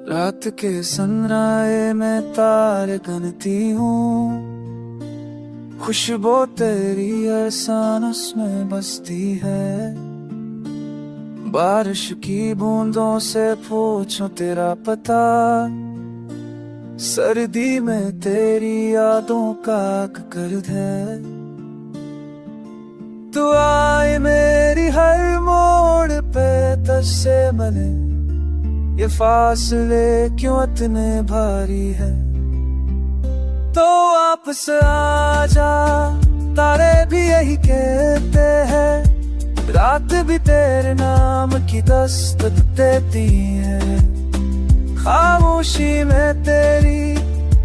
रात के सनराए में तारे गिनती हूँ, खुशबू तेरी एहसान उसमें बसती है। बारिश की बूंदों से पूछो तेरा पता, सर्दी में तेरी यादों का गर्द है। तू आए मेरी हर मोड़ पे तुझसे मिले, ये फासले क्यों इतने भारी है। तो वापस आजा, तारे भी यही कहते हैं, रात भी तेरे नाम की दस्तक देती है। खामोशी में तेरी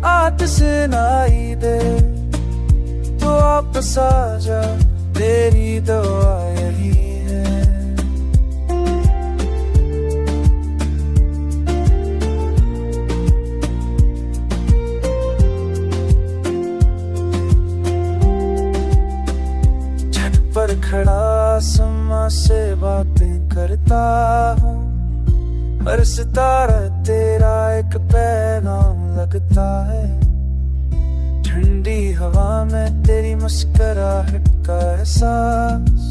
आत सुनाई दे, तो वापस आजा, तेरी दुआ यही है। छत पर खड़ा समा से बातें करता हूँ, हर सितारा तेरा एक पैगाम लगता है। ठंडी हवा में तेरी मुस्कुराहट का एहसास,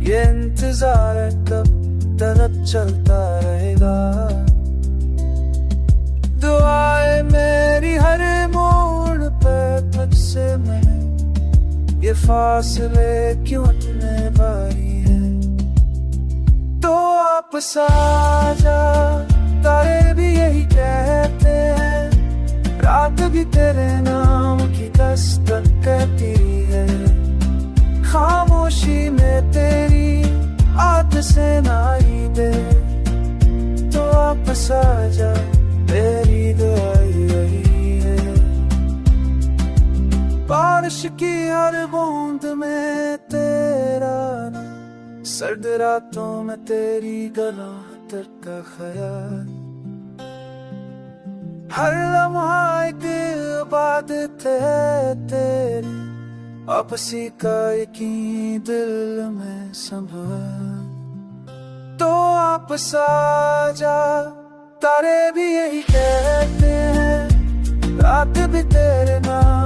ये इंतजार है कब तक चलता रहेगा। दुआएं मेरी हर मोड़ पे तुझसे मिले, ये फासले क्यों इतने भारी है। तो वापस आजा, तारे भी यही कहते हैं, रात भी तेरे नाम की दस्तक कहती है। खामोशी में तेरी आत से नाई दे, तो वापस आजा, तेरी दुआ यही है। बारिश की हर बूंद में तेरा नाम, सर्द रातों में तेरी गलों तक का ख्याल, हर लम्हा एक इबादत है तेरी, आपसी का यकीन दिल में संभाल। तो वापस आजा, तारे भी यही कहते हैं, रात भी तेरे नाम